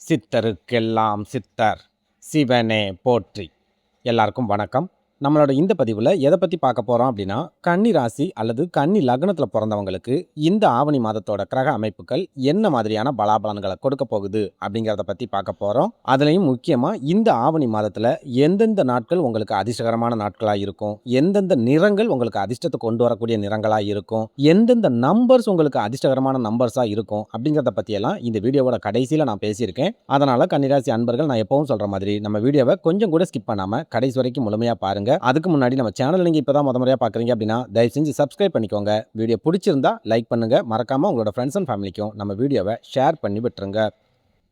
சித்தருக்கெல்லாம் சித்தர் சிவனே போற்றி. எல்லாருக்கும் வணக்கம். நம்மளோட இந்த பதிவில் எதை பற்றி பார்க்க போகிறோம் அப்படின்னா, கன்னி ராசி அல்லது கன்னி லக்னத்தில் பிறந்தவங்களுக்கு இந்த ஆவணி மாதத்தோட கிரக அமைப்புகள் என்ன மாதிரியான பலாபலன்களை கொடுக்க போகுது அப்படிங்கிறத பற்றி பார்க்க போகிறோம். அதுலேயும் முக்கியமாக இந்த ஆவணி மாதத்தில் எந்தெந்த நாட்கள் உங்களுக்கு அதிர்ஷ்டகரமான நாட்களாக இருக்கும், எந்தெந்த நிறங்கள் உங்களுக்கு அதிர்ஷ்டத்தை கொண்டு வரக்கூடிய நிறங்களாக இருக்கும், எந்தெந்த நம்பர்ஸ் உங்களுக்கு அதிர்ஷ்டகரமான நம்பர்ஸாக இருக்கும் அப்படிங்கிறத பற்றியெல்லாம் இந்த வீடியோவோட கடைசியில் நான் பேசியிருக்கேன். அதனால் கன்னிராசி அன்பர்கள், நான் எப்பவும் சொல்கிற மாதிரி நம்ம வீடியோவை கொஞ்சம் கூட ஸ்கிப் பண்ணாமல் கடைசி வரைக்கும் முழுமையாக பாருங்கள். அதுக்கு முன்னாடி நம்ம சேனல் நீங்க இப்பதான் முறையா பாக்குறீங்க அப்படின்னா தயவு செஞ்சு சப்ஸ்கிரைப் பண்ணிக்கோங்க. வீடியோ பிடிச்சிருந்தா லைக் பண்ணுங்க. மறக்காம உங்களோட ஃப்ரெண்ட்ஸ் அண்ட் ஃபேமிலிக்கும் நம்ம வீடியோவை ஷேர் பண்ணி விட்டுருங்க.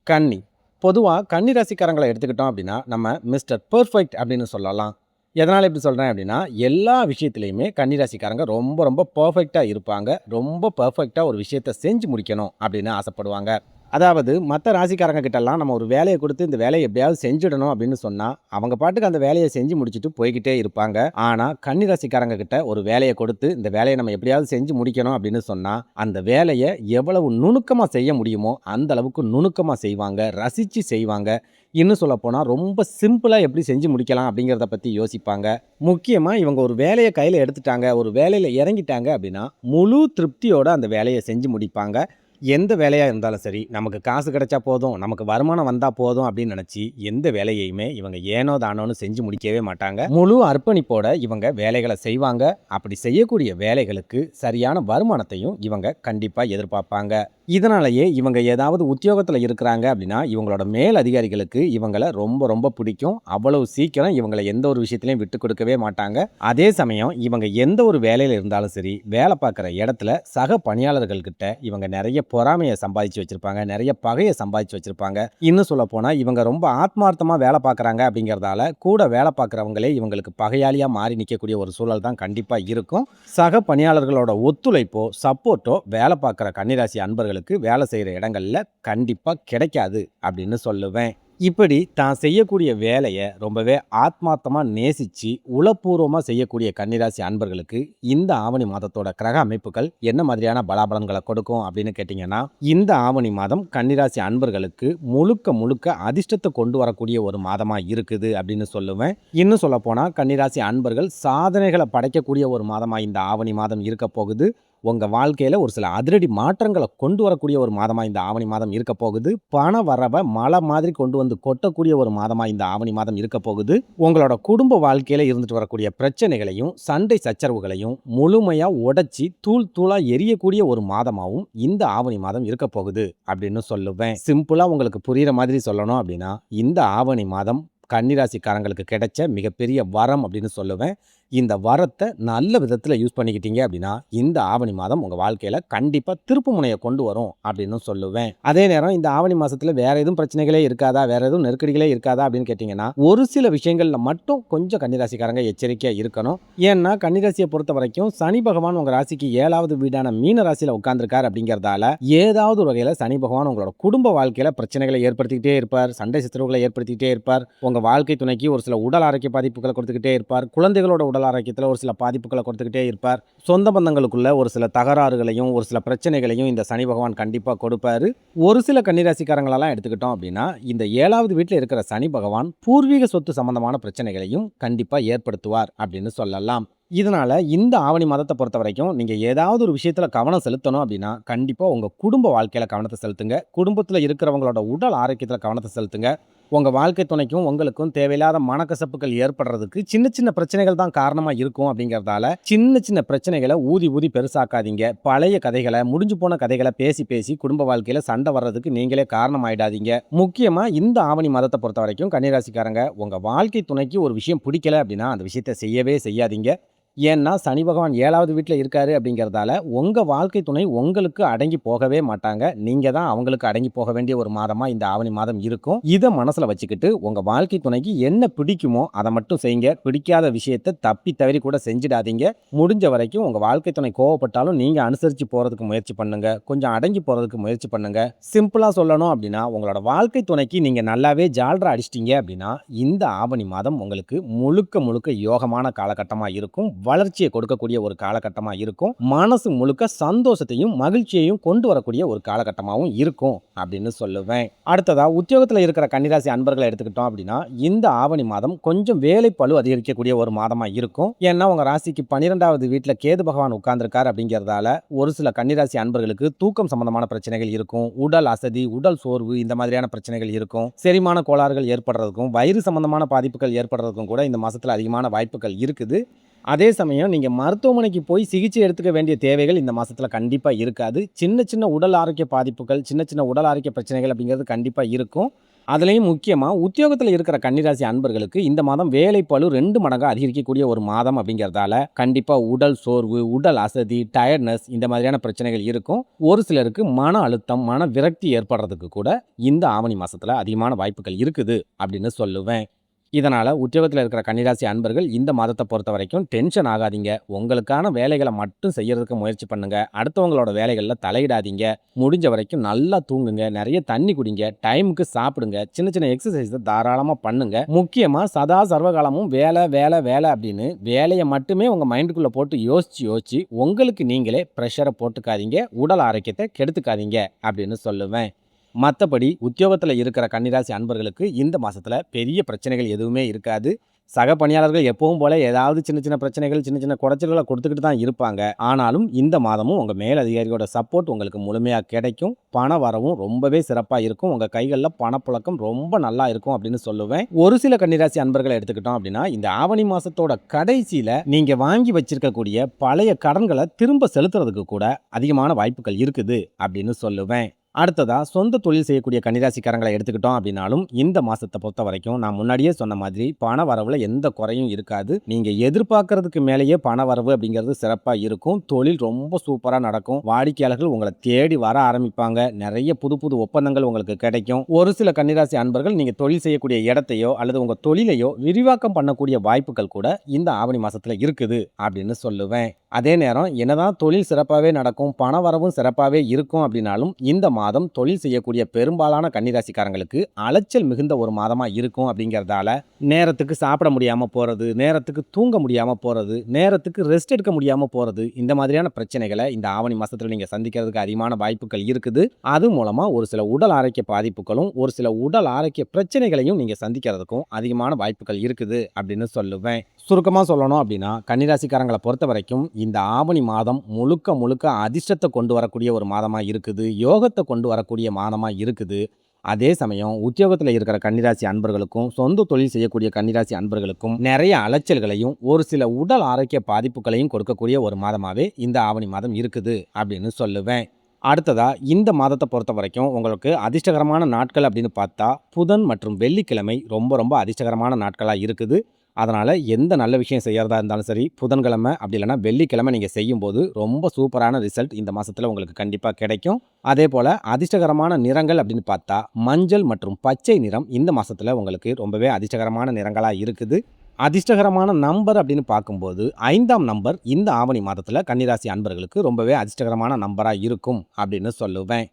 கன்னி, பொதுவாக கன்னி ராசிக்காரங்களை எடுத்துக்கிட்டோம் அப்படின்னா நம்ம மிஸ்டர் பெர்ஃபெக்ட் அப்படின்னு சொல்லலாம். எதனால் இப்படி சொல்கிறேன் அப்படின்னா, எல்லா விஷயத்துலையுமே கன்னி ராசிக்காரங்க ரொம்ப ரொம்ப பர்ஃபெக்டாக இருப்பாங்க. ரொம்ப பர்ஃபெக்டாக ஒரு விஷயத்தை செஞ்சு முடிக்கணும் அப்படின்னு ஆசைப்படுவாங்க. அதாவது மற்ற ராசிக்காரங்க கிட்டலாம் நம்ம ஒரு வேலையை கொடுத்து இந்த வேலையை எப்படியாவது செஞ்சிடணும் அப்படின்னு சொன்னால் அவங்க பாட்டுக்கு அந்த வேலையை செஞ்சு முடிச்சுட்டு போய்கிட்டே இருப்பாங்க. ஆனால் கன்னி ராசிக்காரங்க கிட்ட ஒரு வேலையை கொடுத்து இந்த வேலையை நம்ம எப்படியாவது செஞ்சு முடிக்கணும் அப்படின்னு சொன்னால் அந்த வேலையை எவ்வளவு நுணுக்கமாக செய்ய முடியுமோ அந்த அளவுக்கு நுணுக்கமாக செய்வாங்க, ரசித்து செய்வாங்க. இன்னும் சொல்லப்போனால் ரொம்ப சிம்பிளாக எப்படி செஞ்சு முடிக்கலாம் அப்படிங்கிறத பற்றி யோசிப்பாங்க. முக்கியமாக இவங்க ஒரு வேலையை கையில் எடுத்துட்டாங்க, ஒரு வேலையில் இறங்கிட்டாங்க அப்படின்னா முழு திருப்தியோடு அந்த வேலையை செஞ்சு முடிப்பாங்க. எந்த வேலையாக இருந்தாலும் சரி, நமக்கு காசு கிடைச்சா போதும், நமக்கு வருமானம் வந்தால் போதும் அப்படின்னு நினச்சி எந்த வேலையையுமே இவங்க ஏனோ தானோன்னு செஞ்சு முடிக்கவே மாட்டாங்க. முழு அர்ப்பணிப்போட இவங்க வேலைகளை செய்வாங்க. அப்படி செய்யக்கூடிய வேலைகளுக்கு சரியான வருமானத்தையும் இவங்க கண்டிப்பாக எதிர்பார்ப்பாங்க. இதனாலேயே இவங்க ஏதாவது உத்தியோகத்தில் இருக்கிறாங்க அப்படின்னா இவங்களோட மேல் அதிகாரிகளுக்கு இவங்களை ரொம்ப ரொம்ப பிடிக்கும். அவ்வளவு சீக்கிரம் இவங்களை எந்த ஒரு விஷயத்திலையும் விட்டு கொடுக்கவே மாட்டாங்க. அதே சமயம் இவங்க எந்த ஒரு வேலையில் இருந்தாலும் சரி, வேலை பார்க்குற இடத்துல சக பணியாளர்கள்கிட்ட இவங்க நிறைய பொறாமையை சம்பாதிச்சு வச்சிருப்பாங்க, நிறைய பகையை சம்பாதிச்சு வச்சிருப்பாங்க. இன்னும் சொல்ல போனால் இவங்க ரொம்ப ஆத்மார்த்தமாக வேலை பார்க்குறாங்க அப்படிங்கிறதால கூட வேலை பார்க்குறவங்களே இவங்களுக்கு பகையாளியாக மாறி நிற்கக்கூடிய ஒரு சூழல் தான் கண்டிப்பாக இருக்கும். சக பணியாளர்களோட ஒத்துழைப்போ சப்போர்ட்டோ வேலை பார்க்குற கன்னிராசி அன்பர்களுக்கு வேலை செய்கிற இடங்கள்ல கண்டிப்பாக கிடைக்காது அப்படின்னு சொல்லுவேன். இப்படி தான் செய்யக்கூடிய வேலையை ரொம்பவே ஆத்மார்த்தமாக நேசித்து உளப்பூர்வமாக செய்யக்கூடிய கன்னிராசி அன்பர்களுக்கு இந்த ஆவணி மாதத்தோட கிரக அமைப்புகள் என்ன மாதிரியான பலாபலன்களை கொடுக்கும் அப்படின்னு கேட்டிங்கன்னா, இந்த ஆவணி மாதம் கன்னிராசி அன்பர்களுக்கு முழுக்க முழுக்க அதிர்ஷ்டத்தை கொண்டு வரக்கூடிய ஒரு மாதமாக இருக்குது அப்படின்னு சொல்லுவேன். இன்னும் சொல்லப்போனால் கன்னிராசி அன்பர்கள் சாதனைகளை படைக்கக்கூடிய ஒரு மாதமாக இந்த ஆவணி மாதம் இருக்க போகுது. உங்கள் வாழ்க்கையில் ஒரு சில அதிரடி மாற்றங்களை கொண்டு வரக்கூடிய ஒரு மாதமாக இந்த ஆவணி மாதம் இருக்க போகுது. பண வரவை மழை மாதிரி கொண்டு வந்து கொட்டக்கூடிய ஒரு மாதமாக இந்த ஆவணி மாதம் இருக்க போகுது. உங்களோட குடும்ப வாழ்க்கையில் இருந்துட்டு வரக்கூடிய பிரச்சனைகளையும் சண்டை சச்சரவுகளையும் முழுமையாக உடைச்சி தூள் தூளாக எரியக்கூடிய ஒரு மாதமாகவும் இந்த ஆவணி மாதம் இருக்க போகுது அப்படின்னு சொல்லுவேன். சிம்பிளாக உங்களுக்கு புரிகிற மாதிரி சொல்லணும் அப்படின்னா, இந்த ஆவணி மாதம் கன்னிராசிக்காரங்களுக்கு கிடைச்ச மிகப்பெரிய வரம் அப்படின்னு சொல்லுவேன். இந்த வரத்தை நல்ல விதத்தில் யூஸ் பண்ணிக்கிட்டீங்க அப்படின்னா இந்த ஆவணி மாதம் உங்கள் வாழ்க்கையில் கண்டிப்பாக திருப்பு முனையை கொண்டு வரும் அப்படின்னு சொல்லுவேன். அதே நேரம் இந்த ஆவணி மாதத்தில் வேற எதுவும் பிரச்சனைகளே இருக்காதா, வேற எதுவும் நெருக்கடிகளே இருக்காதா அப்படின்னு கேட்டிங்கன்னா, ஒரு சில விஷயங்களில் மட்டும் கொஞ்சம் கன்னிராசிக்காரங்க எச்சரிக்கையாக இருக்கணும். ஏன்னா கன்னிராசியை பொறுத்த வரைக்கும் சனி பகவான் உங்கள் ராசிக்கு 7வது வீடான மீன ராசியில் உட்கார்ந்துருக்கார். அப்படிங்கிறதால ஏதாவது ஒரு வகையில் சனி பகவான் உங்களோட குடும்ப வாழ்க்கையில் பிரச்சனைகளை ஏற்படுத்திக்கிட்டே இருப்பார், சண்டை சச்சரவுகளை ஏற்படுத்திக்கிட்டே இருப்பார். உங்கள் வாழ்க்கை துணைக்கு ஒரு சில உடல் ஆரோக்கிய பாதிப்புகளை கொடுத்துக்கிட்டே இருப்பார். குழந்தைகளோட உடல் ஆரோக்கியத்தில் ஒரு சில பாதிப்புகளை கொடுத்துக்கிட்டே இருப்பார். சொந்த பந்தங்களுக்குள்ள ஒரு சில தகராறுகளையும் ஒரு சில பிரச்சனைகளையும் இந்த சனி பகவான் கண்டிப்பாக கொடுப்பாரு. ஒரு சில கன்னிராசிக்காரங்களெல்லாம் எடுத்துக்கிட்டோம் அப்படின்னா, இந்த 7வது வீட்டில் இருக்கிற சனி பகவான் பூர்வீக சொத்து சம்பந்தமான பிரச்சனைகளையும் கண்டிப்பாக ஏற்படுத்துவார் அப்படின்னு சொல்லலாம். இதனால் இந்த ஆவணி மாதத்தை பொறுத்த வரைக்கும் நீங்கள் ஏதாவது ஒரு விஷயத்தில் கவனம் செலுத்தணும் அப்படின்னா கண்டிப்பாக உங்கள் குடும்ப வாழ்க்கையில் கவனத்தை செலுத்துங்க. குடும்பத்தில் இருக்கிறவங்களோட உடல் ஆரோக்கியத்தில் கவனத்தை செலுத்துங்க. உங்கள் வாழ்க்கை துணைக்கும் உங்களுக்கும் தேவையில்லாத மனக்கசப்புகள் ஏற்படுறதுக்கு சின்ன சின்ன பிரச்சனைகள் தான் காரணமாக இருக்கும். அப்படிங்கிறதால சின்ன சின்ன பிரச்சனைகளை ஊதி ஊதி பெருசாக்காதீங்க. பழைய கதைகளை, முடிஞ்சு போன கதைகளை பேசி பேசி குடும்ப வாழ்க்கையில் சண்டை வர்றதுக்கு நீங்களே காரணம் ஆயிடாதீங்க. முக்கியமாக இந்த ஆவணி மாதத்தை பொறுத்த வரைக்கும் கன்னிராசிக்காரங்க உங்கள் வாழ்க்கை துணைக்கு ஒரு விஷயம் பிடிக்கல அப்படின்னா அந்த விஷயத்தை செய்யவே செய்யாதீங்க. ஏன்னா சனி பகவான் 7வது வீட்டில் இருக்காரு. அப்படிங்கிறதால உங்கள் வாழ்க்கை துணை உங்களுக்கு அடங்கி போகவே மாட்டாங்க. நீங்கள் தான் அவங்களுக்கு அடங்கி போக வேண்டிய ஒரு மாதமாக இந்த ஆவணி மாதம் இருக்கும். இதை மனசில் வச்சுக்கிட்டு உங்கள் வாழ்க்கை துணைக்கு என்ன பிடிக்குமோ அதை மட்டும் செய்யுங்க. பிடிக்காத விஷயத்தை தப்பி தவறி கூட செஞ்சிடாதீங்க. முடிஞ்ச வரைக்கும் உங்கள் வாழ்க்கை துணை கோவப்பட்டாலும் நீங்கள் அனுசரித்து போகிறதுக்கு முயற்சி பண்ணுங்க. கொஞ்சம் அடங்கி போகிறதுக்கு முயற்சி பண்ணுங்க. சிம்பிளாக சொல்லணும் அப்படின்னா, உங்களோட வாழ்க்கை துணைக்கு நீங்கள் நல்லாவே ஜால்ரா அடிச்சிட்டிங்க அப்படின்னா இந்த ஆவணி மாதம் உங்களுக்கு முழுக்க முழுக்க யோகமான காலகட்டமாக இருக்கும். வளர்ச்சியை கொடுக்கக்கூடிய ஒரு காலகட்டமா இருக்கும். மனசு முழுக்க சந்தோஷத்தையும் மகிழ்ச்சியையும் கொண்டு வரக்கூடிய ஒரு காலகட்டமாவும் இருக்கும் அப்படின்னு சொல்லுவேன். அடுத்ததா உத்தியோகத்துல இருக்கிற கன்னிராசி அன்பர்களை எடுத்துக்கிட்டோம் அப்படின்னா, இந்த ஆவணி மாதம் கொஞ்சம் வேலைப்பளு அதிகரிக்கக்கூடிய ஒரு மாதமா இருக்கும். ஏன்னா உங்க ராசிக்கு 12வது வீட்டுல கேது பகவான் உட்கார்ந்திருக்கார் அப்படிங்கிறதால ஒரு சில கன்னிராசி அன்பர்களுக்கு தூக்கம் சம்பந்தமான பிரச்சனைகள் இருக்கும். உடல் அசதி, உடல் சோர்வு இந்த மாதிரியான பிரச்சனைகள் இருக்கும். செரிமான கோளாறுகள் ஏற்படுறதுக்கும், வயிறு சம்பந்தமான பாதிப்புகள் ஏற்படுறதுக்கும் கூட இந்த மாசத்துல அதிகமான வாய்ப்புகள் இருக்குது. அதே சமயம் நீங்க மருத்துவமனைக்கு போய் சிகிச்சை எடுத்துக்க வேண்டிய தேவைகள் இந்த மாசத்துல கண்டிப்பா இருக்காது. சின்ன சின்ன உடல் ஆரோக்கிய பாதிப்புகள், சின்ன சின்ன உடல் ஆரோக்கிய பிரச்சனைகள் அப்படிங்கிறது கண்டிப்பா இருக்கும். அதுலயும் முக்கியமா உத்தியோகத்துல இருக்கிற கன்னிராசி அன்பர்களுக்கு இந்த மாதம் வேலைப்பளு 2 மடங்கா அதிகரிக்கக்கூடிய ஒரு மாதம் அப்படிங்கிறதால கண்டிப்பா உடல் சோர்வு, உடல் அசதி, டயர்ட்னஸ் இந்த மாதிரியான பிரச்சனைகள் இருக்கும். ஒரு சிலருக்கு மன அழுத்தம், மன விரக்தி ஏற்படுறதுக்கு கூட இந்த ஆவணி மாசத்துல அதிகமான வாய்ப்புகள் இருக்குது அப்படின்னு சொல்லுவேன். இதனால உத்தியோகத்துல இருக்கிற கன்னிராசி அன்பர்கள் இந்த மாதத்தை பொறுத்த வரைக்கும் டென்ஷன் ஆகாதீங்க. உங்களுக்கான வேலைகளை மட்டும் செய்யறதுக்கு முயற்சி பண்ணுங்க. அடுத்தவங்களோட வேலைகள்ல தலையிடாதீங்க. முடிஞ்ச வரைக்கும் நல்லா தூங்குங்க. நிறைய தண்ணி குடிங்க. டைமுக்கு சாப்பிடுங்க. சின்ன சின்ன எக்ஸசைஸ் தாராளமா பண்ணுங்க. முக்கியமா சதா சர்வகாலமும் வேலை வேலை வேலை அப்படின்னு வேலையை மட்டுமே உங்க மைண்டுக்குள்ள போட்டு யோசிச்சு யோசிச்சு உங்களுக்கு நீங்களே ப்ரெஷரை போட்டுக்காதீங்க. உடல் ஆரோக்கியத்தை கெடுத்துக்காதீங்க அப்படின்னு சொல்லுவேன். மற்றபடி உத்தியோகத்தில் இருக்கிற கன்னிராசி அன்பர்களுக்கு இந்த மாதத்தில் பெரிய பிரச்சனைகள் எதுவுமே இருக்காது. சக பணியாளர்கள் எப்பவும் போல ஏதாவது சின்ன சின்ன பிரச்சனைகள், சின்ன சின்ன குடைச்சல்களை கொடுத்துக்கிட்டு தான் இருப்பாங்க. ஆனாலும் இந்த மாதமும் உங்கள் மேலதிகாரியோட சப்போர்ட் உங்களுக்கு முழுமையாக கிடைக்கும். பண வரவும் ரொம்பவே சிறப்பாக இருக்கும். உங்கள் கைகளில் பணப்புழக்கம் ரொம்ப நல்லா இருக்கும் அப்படின்னு சொல்லுவேன். ஒரு சில கன்னிராசி அன்பர்களை எடுத்துக்கிட்டோம் அப்படின்னா, இந்த ஆவணி மாதத்தோட கடைசியில் நீங்கள் வாங்கி வச்சிருக்கக்கூடிய பழைய கடன்களை திரும்ப செலுத்துறதுக்கு கூட அதிகமான வாய்ப்புகள் இருக்குது அப்படின்னு சொல்லுவேன். அடுத்ததா சொந்த தொழில் செய்யக்கூடிய கன்னிராசிக்காரங்களை எடுத்துக்கிட்டோம் அப்படின்னாலும் இந்த மாசத்தை பொறுத்த வரைக்கும் நான் முன்னாடியே சொன்ன மாதிரி பண வரவுல எந்த குறையும் இருக்காது. நீங்க எதிர்பார்க்கறதுக்கு மேலேயே பண வரவு அப்படிங்கிறது சிறப்பா இருக்கும். தொழில் ரொம்ப சூப்பரா நடக்கும். வாடிக்கையாளர்கள் உங்களை தேடி வர ஆரம்பிப்பாங்க. நிறைய புது புது ஒப்பந்தங்கள் உங்களுக்கு கிடைக்கும். ஒரு சில கன்னிராசி அன்பர்கள் நீங்க தொழில் செய்யக்கூடிய இடத்தையோ அல்லது உங்க தொழிலையோ விரிவாக்கம் பண்ணக்கூடிய வாய்ப்புகள் கூட இந்த ஆவணி மாசத்துல இருக்குது அப்படின்னு சொல்லுவேன். அதே நேரம் என்னதான் தொழில் சிறப்பாகவே நடக்கும், பண வரவும் சிறப்பாகவே இருக்கும் அப்படின்னாலும் இந்த மாதம் தொழில் செய்யக்கூடிய பெரும்பாலான கன்னிராசிக்காரங்களுக்கு அலைச்சல் மிகுந்த ஒரு மாதமா இருக்கும் அப்படிங்கிறதால நேரத்துக்கு சாப்பிட முடியாம போறது, நேரத்துக்கு தூங்க முடியாம போறது, நேரத்துக்கு ரெஸ்ட் எடுக்க முடியாம போறது இந்த மாதிரியான பிரச்சனைகளை இந்த ஆவணி மாசத்துல நீங்க சந்திக்கிறதுக்கு அதிகமான வாய்ப்புகள் இருக்குது. அது மூலமா ஒரு சில உடல் ஆரோக்கிய பாதிப்புகளும் ஒரு சில உடல் ஆரோக்கிய பிரச்சனைகளையும் நீங்க சந்திக்கிறதுக்கும் அதிகமான வாய்ப்புகள் இருக்குது அப்படின்னு சொல்லுவேன். சுருக்கமா சொல்லணும் அப்படின்னா கன்னிராசிக்காரங்களை பொறுத்த வரைக்கும் இந்த ஆவணி மாதம் முழுக்க முழுக்க அதிர்ஷ்டத்தை கொண்டு வரக்கூடிய ஒரு மாதமா இருக்குது. யோகத்தை கொண்டு வரக்கூடிய மாதமா இருக்குது. அதே சமயம் உத்தியோகத்தில் இருக்கிற கன்னிராசி அன்பர்களுக்கும் சொந்த தொழில் செய்யக்கூடிய கன்னிராசி அன்பர்களுக்கும் நிறைய அலைச்சல்களையும் ஒரு சில உடல் ஆரோக்கிய பாதிப்புகளையும் கொடுக்கக்கூடிய ஒரு மாதமாகவே இந்த ஆவணி மாதம் இருக்குது அப்படின்னு சொல்லுவேன். அடுத்ததா இந்த மாதத்தை பொறுத்த வரைக்கும் உங்களுக்கு அதிர்ஷ்டகரமான நாட்கள் அப்படின்னு பார்த்தா புதன் மற்றும் வெள்ளிக்கிழமை ரொம்ப ரொம்ப அதிர்ஷ்டகரமான நாட்களாக இருக்குது. அதனால் எந்த நல்ல விஷயம் செய்கிறதா இருந்தாலும் சரி புதன்கிழமை அப்படி இல்லைனா வெள்ளிக்கிழமை நீங்கள் செய்யும்போது ரொம்ப சூப்பரான ரிசல்ட் இந்த மாதத்தில் உங்களுக்கு கண்டிப்பாக கிடைக்கும். அதே போல் அதிர்ஷ்டகரமான நிறங்கள் அப்படின்னு பார்த்தா மஞ்சள் மற்றும் பச்சை நிறம் இந்த மாதத்தில் உங்களுக்கு ரொம்பவே அதிர்ஷ்டகரமான நிறங்களாக இருக்குது. அதிர்ஷ்டகரமான நம்பர் அப்படின்னு பார்க்கும்போது 5ஆம் நம்பர் இந்த ஆவணி மாதத்தில் கன்னிராசி அன்பர்களுக்கு ரொம்பவே அதிர்ஷ்டகரமான நம்பராக இருக்கும் அப்படின்னு சொல்லுவேன்.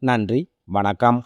நன்றி, வணக்கம்.